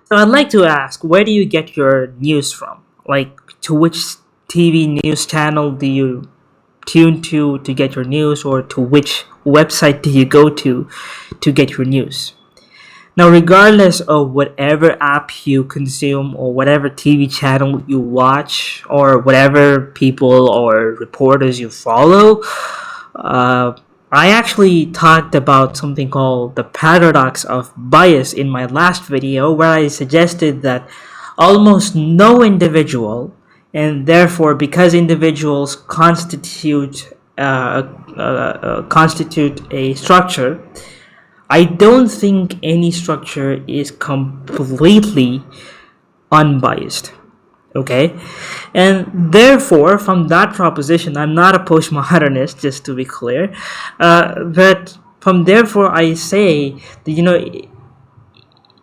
So I'd like to ask, where do you get your news from? Like, to which TV news channel do you tune to get your news, or to which website do you go to get your news? Now, regardless of whatever app you consume or whatever TV channel you watch or whatever people or reporters you follow, uh, I actually talked about something called the paradox of bias in my last video, where I suggested that almost no individual, and therefore because individuals constitute a structure, I don't think any structure is completely unbiased. Okay? And therefore, from that proposition, I'm not a postmodernist, just to be clear. But from therefore, I say that,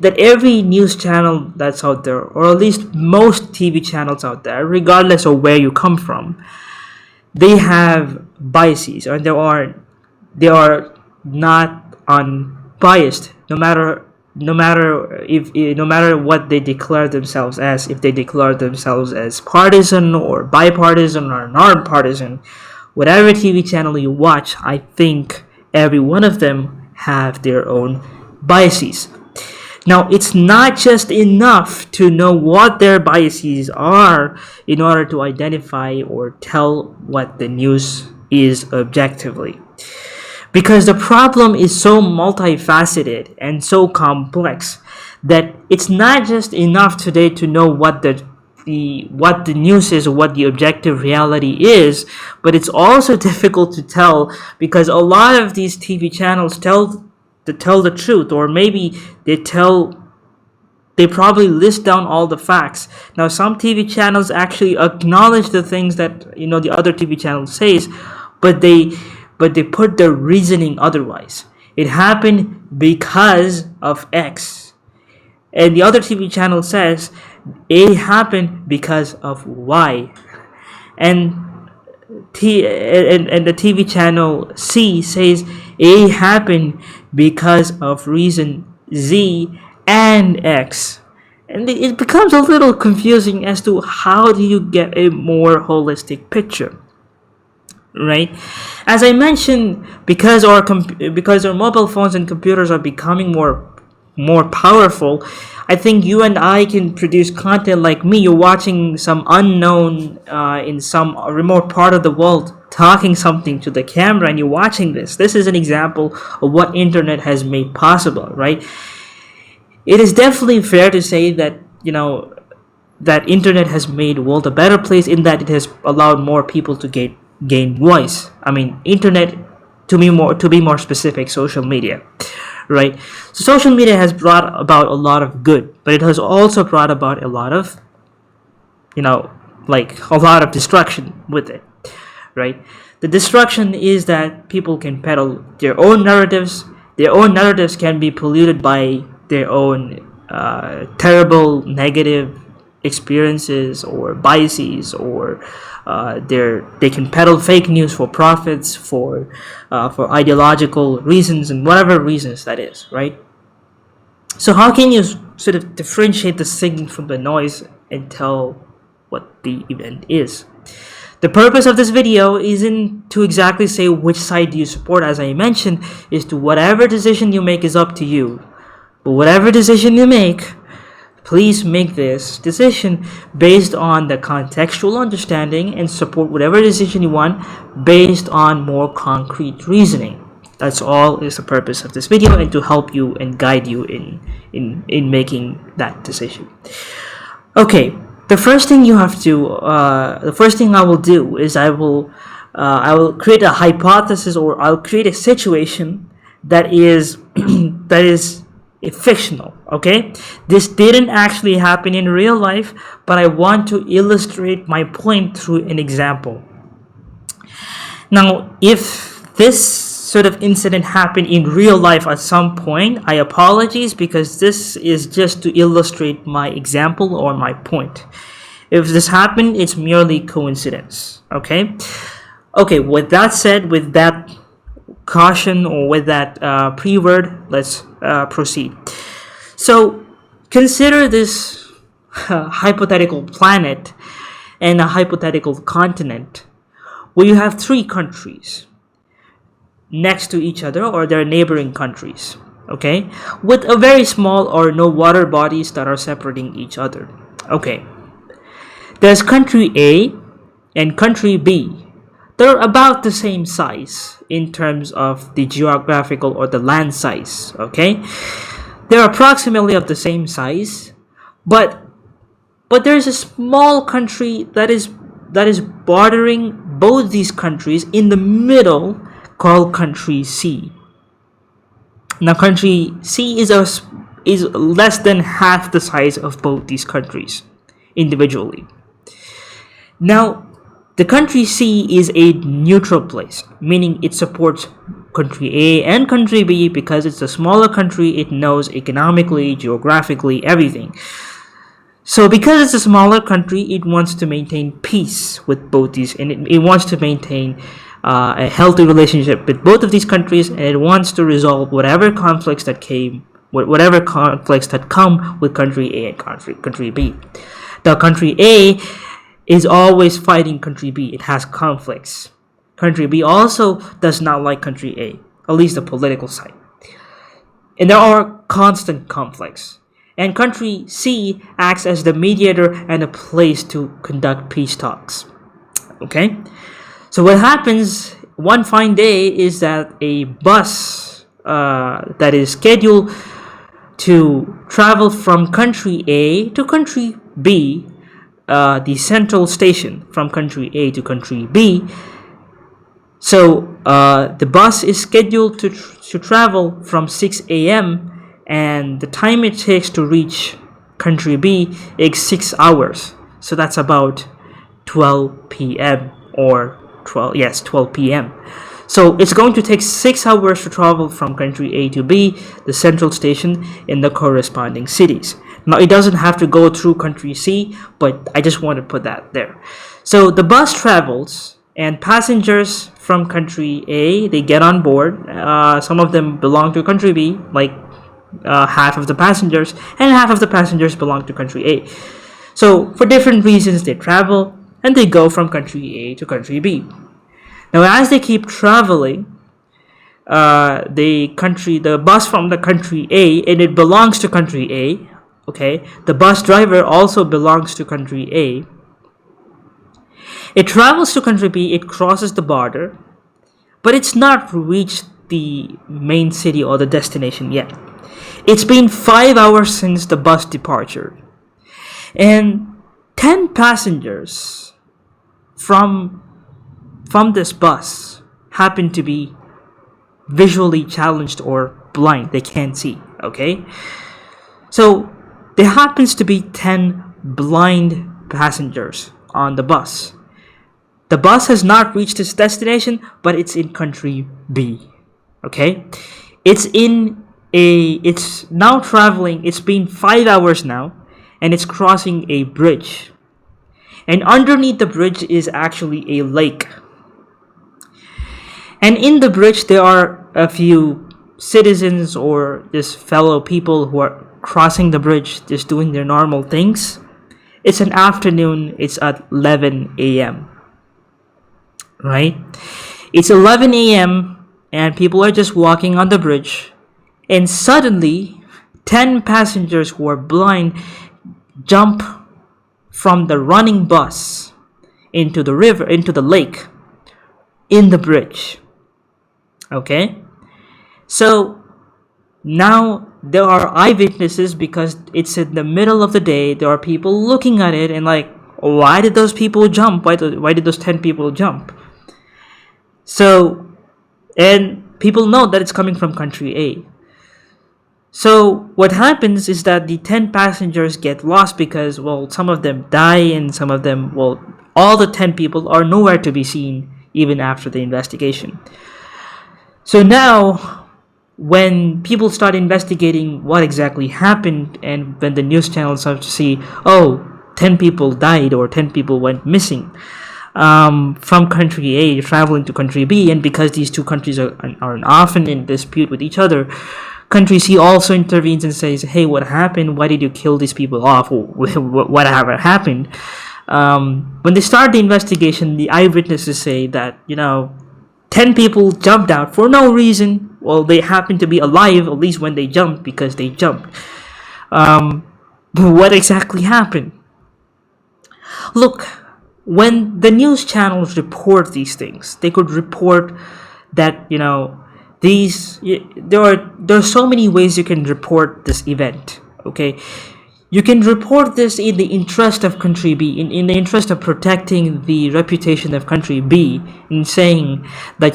that every news channel that's out there, or at least most TV channels out there, regardless of where you come from, they have biases, and they are not unbiased, no matter what they declare themselves as. If they declare themselves as partisan or bipartisan or non-partisan, whatever TV channel you watch, I think every one of them have their own biases. Now, it's not just enough to know what their biases are in order to identify or tell what the news is objectively. Because the problem is so multifaceted and so complex that it's not just enough today to know what the news is or what the objective reality is, but it's also difficult to tell because a lot of these TV channels tell the truth, or maybe they probably list down all the facts. Now, some TV channels actually acknowledge the things that the other TV channel says, but they put their reasoning otherwise. It happened because of X, and the other TV channel says it happened because of Y, and and the TV channel C says A happened because of reason Z and X. And it becomes a little confusing as to how do you get a more holistic picture, right? As I mentioned, because our mobile phones and computers are becoming more powerful, I think you and I can produce content like me. You're watching some unknown in some remote part of the world talking something to the camera, and you're watching this. This is an example of what internet has made possible, right? It is definitely fair to say that that internet has made the world a better place, in that it has allowed more people to gain voice. I mean, internet, to be more specific, social media, right? So social media has brought about a lot of good, but it has also brought about a lot of destruction with it, right? The destruction is that people can peddle their own narratives. Their own narratives can be polluted by their own terrible negative experiences or biases, or they can peddle fake news for profits, for ideological reasons, and whatever reasons that is, right? So how can you sort of differentiate the signal from the noise and tell what the event is? The purpose of this video isn't to exactly say which side do you support. As I mentioned, is to whatever decision you make is up to you. But whatever decision you make, please make this decision based on the contextual understanding, and support whatever decision you want based on more concrete reasoning. That's all is the purpose of this video, and to help you and guide you in making that decision. Okay, the first thing I will do is I will create a hypothesis, or I'll create a situation that is fictional. Okay, this didn't actually happen in real life, but I want to illustrate my point through an example. Now, if this sort of incident happened in real life at some point, I apologize, because this is just to illustrate my example or my point. If this happened, it's merely coincidence. Okay, with that said, with that caution, or with that pre-word, let's proceed. So Consider this hypothetical planet and a hypothetical continent where you have three countries next to each other, or their neighboring countries, okay, with a very small or no water bodies that are separating each other. Okay, there's country A and country B. They're about the same size in terms of the geographical or the land size, okay? They're approximately of the same size, but there's a small country that is bordering both these countries in the middle, called country C. Now country C is less than half the size of both these countries individually. Now the country C is a neutral place, meaning it supports country A and country B because it's a smaller country. It knows economically, geographically, everything. So because it's a smaller country, it wants to maintain peace with both these, and it wants to maintain a healthy relationship with both of these countries, and it wants to resolve whatever conflicts that come with country A and country B. The country A is always fighting country B. It has conflicts. Country B also does not like country A, at least the political side. And there are constant conflicts. And country C acts as the mediator and a place to conduct peace talks. Okay? So what happens one fine day is that a bus that is scheduled to travel from country A to country B, the central station from country A to country B. So the bus is scheduled to travel from 6 a.m. and the time it takes to reach country B is 6 hours. So that's about 12 p.m. or 12 p.m. So it's going to take 6 hours to travel from country A to B, the central station in the corresponding cities. Now it doesn't have to go through country C, but I just want to put that there. So the bus travels, and passengers from country A, they get on board. Some of them belong to country B, like half of the passengers, and half of the passengers belong to country A. So for different reasons they travel, and they go from country A to country B. Now as they keep traveling, the bus from the country A, and it belongs to country A, okay, the bus driver also belongs to country A. It travels to country B, it crosses the border, but it's not reached the main city or the destination yet. It's been 5 hours since the bus departure, and 10 passengers from this bus happen to be visually challenged or blind. They can't see, okay? So there happens to be 10 blind passengers on the bus. The bus has not reached its destination, but it's in country B, okay? It's now traveling, it's been 5 hours now, and it's crossing a bridge. And underneath the bridge is actually a lake. And in the bridge, there are a few citizens or just fellow people who are crossing the bridge, just doing their normal things. It's an afternoon, it's at 11 a.m. Right? It's 11 a.m. and people are just walking on the bridge, and suddenly 10 passengers who are blind jump from the running bus into the river, into the lake, in the bridge. Okay? So now there are eyewitnesses because it's in the middle of the day. There are people looking at it and like, why did those people jump? Why did those 10 people jump? So, and people know that it's coming from country A. So what happens is that the 10 passengers get lost because, well, some of them die and some of them, well, all the 10 people are nowhere to be seen even after the investigation. So now, when people start investigating what exactly happened, and when the news channels start to see, 10 people died or 10 people went missing from country A traveling to country B, and because these two countries are often in dispute with each other, country C also intervenes and says, hey, what happened? Why did you kill these people off? Whatever happened? When they start the investigation, the eyewitnesses say that, 10 people jumped out for no reason. Well, they happened to be alive, at least when they jumped, because they jumped. What exactly happened? Look, when the news channels report these things, they could report that, there are so many ways you can report this event, okay? You can report this in the interest of country B, in the interest of protecting the reputation of country B, in saying that,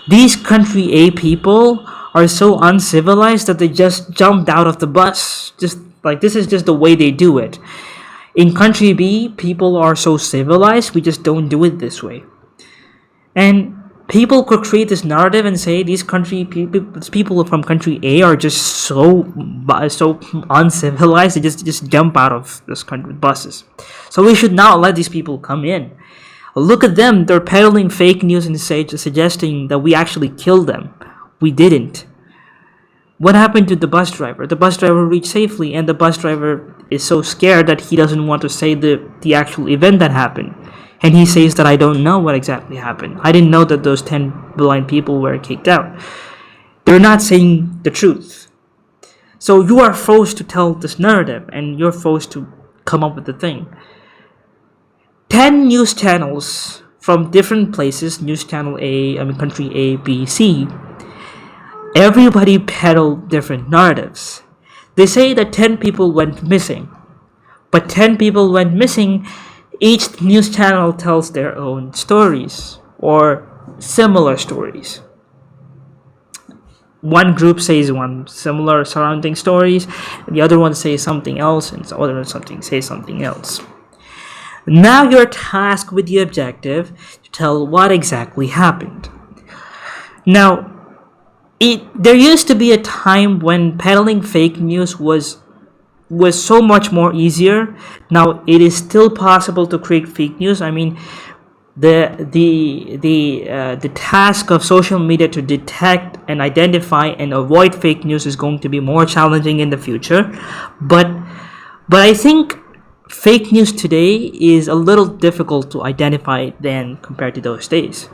these country A people are so uncivilized that they just jumped out of the bus. Just like, this is just the way they do it. In country B, people are so civilized, we just don't do it this way. And people could create this narrative and say these people from country A are just so uncivilized, they just jump out of this country buses. So we should not let these people come in. Look at them, they're peddling fake news and suggesting that we actually killed them. We didn't. What happened to the bus driver? The bus driver reached safely, and the bus driver is so scared that he doesn't want to say the actual event that happened. And he says that I don't know what exactly happened. I didn't know that those 10 blind people were kicked out. They're not saying the truth. So you are forced to tell this narrative, and you're forced to come up with the thing. 10 news channels from different places, country A, B, C, everybody peddled different narratives. They say that 10 people went missing. But 10 people went missing, each news channel tells their own stories or similar stories. One group says one similar surrounding stories, the other one says something else, and the other one says something else. Now you're tasked with the objective to tell what exactly happened. Now, there used to be a time when peddling fake news was so much more easier. Now it is still possible to create fake news. I mean, the task of social media to detect and identify and avoid fake news is going to be more challenging in the future. But I think fake news today is a little difficult to identify than compared to those days,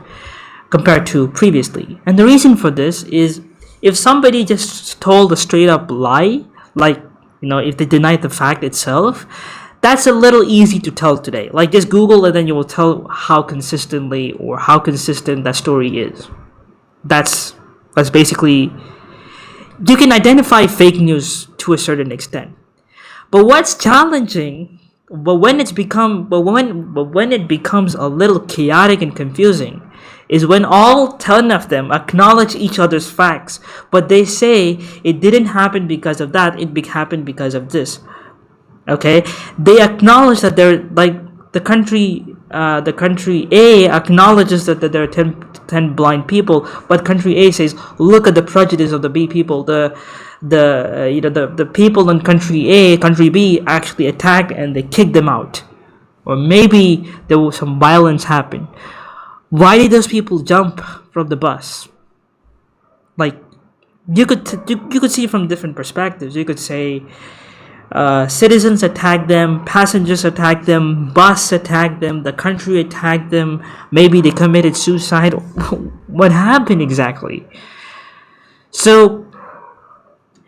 compared to previously. And the reason for this is if somebody just told a straight up lie, like, if they denied the fact itself, that's a little easy to tell today. Like, just Google and then you will tell how consistent that story is. That's basically, you can identify fake news to a certain extent. But what's challenging, when it becomes a little chaotic and confusing, is when all 10 of them acknowledge each other's facts, but they say it didn't happen because of that, it happened because of this. Okay, they acknowledge that they're like the country A acknowledges that there are 10 blind people, but country A says, look at the prejudice of the B people. The people in country B actually attacked and they kicked them out, or maybe there was some violence happen. Why did those people jump from the bus? Like, you could see from different perspectives. You could say citizens attacked them, passengers attacked them, bus attacked them, the country attacked them, maybe they committed suicide. What happened exactly? So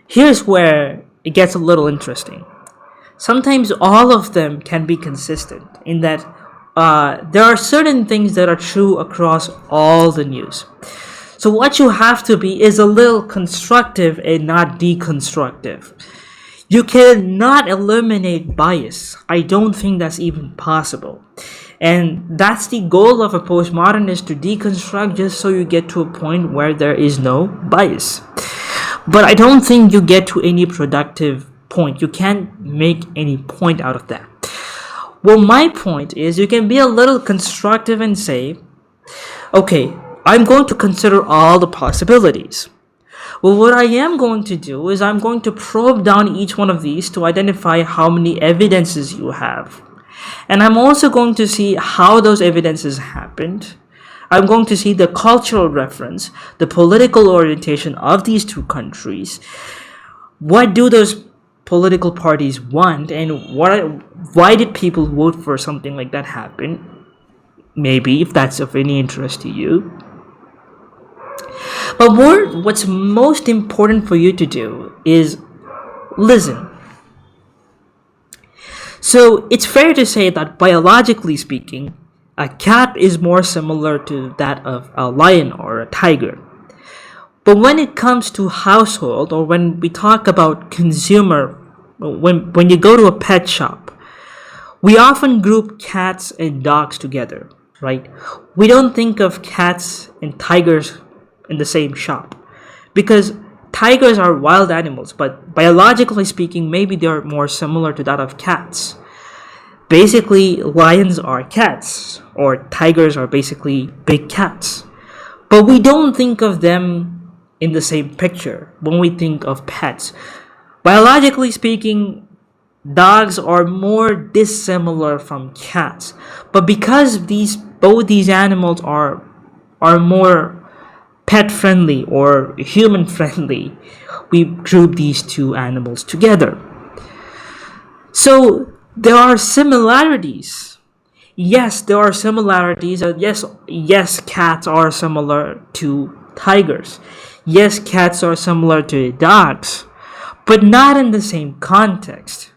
here's where it gets a little interesting. Sometimes all of them can be consistent in that there are certain things that are true across all the news. So what you have to be is a little constructive and not deconstructive. You cannot eliminate bias. I don't think that's even possible. And that's the goal of a postmodernist, to deconstruct just so you get to a point where there is no bias. But I don't think you get to any productive point. You can't make any point out of that. Well, my point is you can be a little constructive and say, okay, I'm going to consider all the possibilities. Well, what I am going to do is I'm going to probe down each one of these to identify how many evidences you have. And I'm also going to see how those evidences happened. I'm going to see the cultural reference, the political orientation of these two countries. What do those political parties want, and why did people vote for something like that happen? Maybe, if that's of any interest to you. But what's most important for you to do is listen. So it's fair to say that biologically speaking, a cat is more similar to that of a lion or a tiger. But when it comes to household, or when we talk about consumer, when you go to a pet shop, we often group cats and dogs together, right? We don't think of cats and tigers in the same shop, because tigers are wild animals, but biologically speaking, maybe they're more similar to that of cats. Basically, lions are cats, or tigers are basically big cats. But we don't think of them in the same picture when we think of pets. Biologically speaking, dogs are more dissimilar from cats. But because both these animals are more pet friendly or human friendly, we group these two animals together. So there are similarities. Yes, there are similarities. Yes, cats are similar to tigers. Yes, cats are similar to dogs, but not in the same context.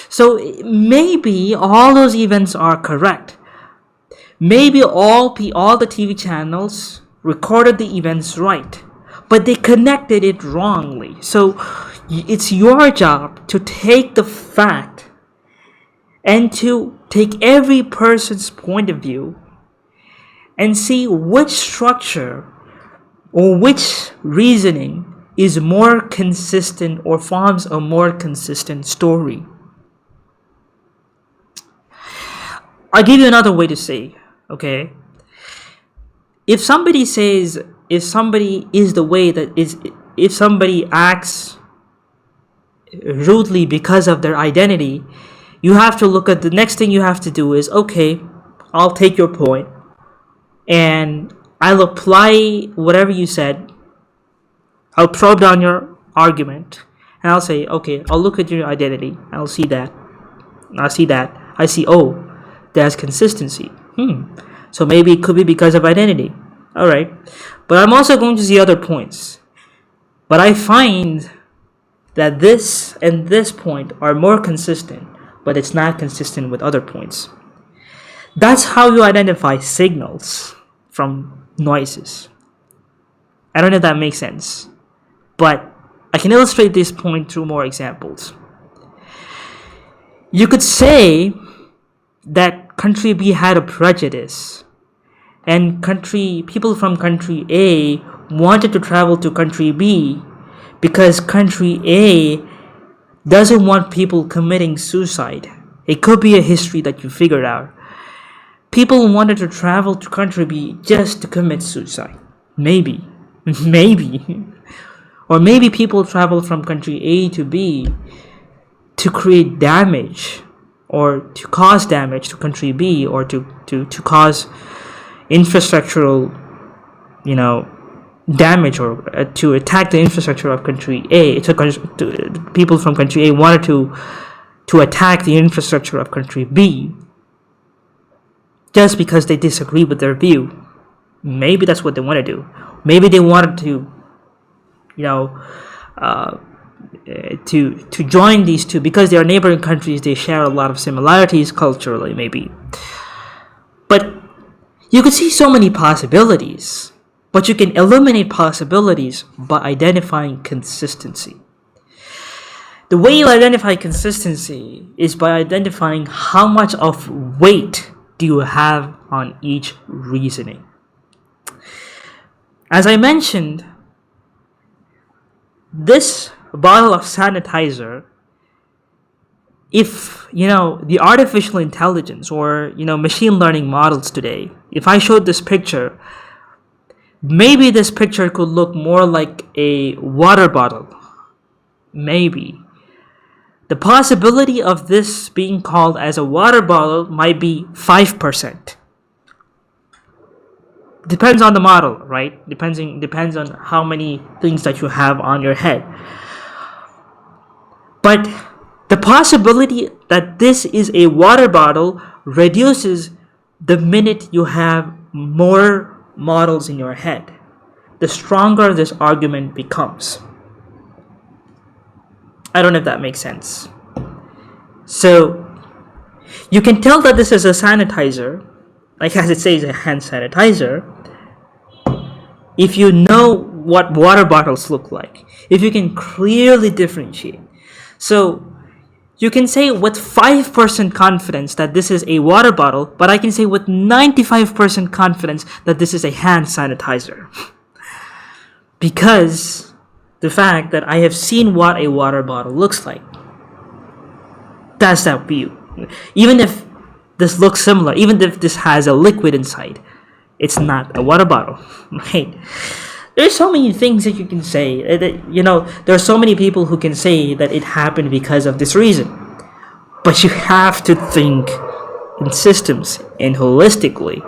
So maybe all those events are correct. Maybe all the TV channels recorded the events right, but they connected it wrongly. So it's your job to take the fact and to take every person's point of view and see which structure or which reasoning is more consistent or forms a more consistent story. I'll give you another way to say, okay? If somebody acts rudely because of their identity, you have to look at the next thing you have to do is, okay, I'll take your point and I'll apply whatever you said. I'll probe down your argument and I'll say, okay, I'll look at your identity. I'll see that. I see, oh, there's consistency. So maybe it could be because of identity. Alright. But I'm also going to see other points. But I find that this and this point are more consistent, but it's not consistent with other points. That's how you identify signals from noises. I don't know if that makes sense, but I can illustrate this point through more examples. You could say that country B had a prejudice, and people from country A wanted to travel to country B because country A doesn't want people committing suicide. It could be a history that you figured out. People wanted to travel to country B just to commit suicide. Maybe. Or maybe people travel from country A to B to create damage or to cause damage to country B, or to cause infrastructural, damage, or to attack the infrastructure of country A. People from country A wanted to attack the infrastructure of country B just because they disagree with their view. Maybe that's what they want to do. Maybe they wanted to, to join these two because they are neighboring countries. They share a lot of similarities culturally, maybe. But you could see so many possibilities. But you can eliminate possibilities by identifying consistency. The way you identify consistency is by identifying how much of weight do you have on each reasoning. As I mentioned, this bottle of sanitizer, if the artificial intelligence or machine learning models today, if I showed this picture, maybe this picture could look more like a water bottle. Maybe. The possibility of this being called as a water bottle might be 5%. depends on the model, right? Depends on how many things that you have on your head. But the possibility that this is a water bottle reduces the minute you have more models in your head. The stronger this argument becomes. I don't know if that makes sense. So you can tell that this is a sanitizer, like as it says, a hand sanitizer, if you know what water bottles look like, if you can clearly differentiate. So you can say with 5% confidence that this is a water bottle, but I can say with 95% confidence that this is a hand sanitizer. Because the fact that I have seen what a water bottle looks like. That's that view. Even if this looks similar, even if this has a liquid inside, it's not a water bottle, right? There's so many things that you can say. There are so many people who can say that it happened because of this reason. But you have to think in systems and holistically.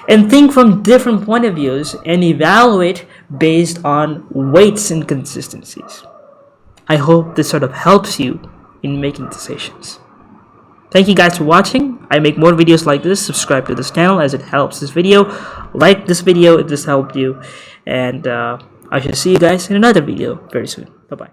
And think from different point of views and evaluate based on weights and consistencies. I hope this sort of helps you in making decisions. Thank you guys for watching. I make more videos like this. Subscribe to this channel as it helps this video. Like this video if this helped you. And I shall see you guys in another video very soon. Bye-bye.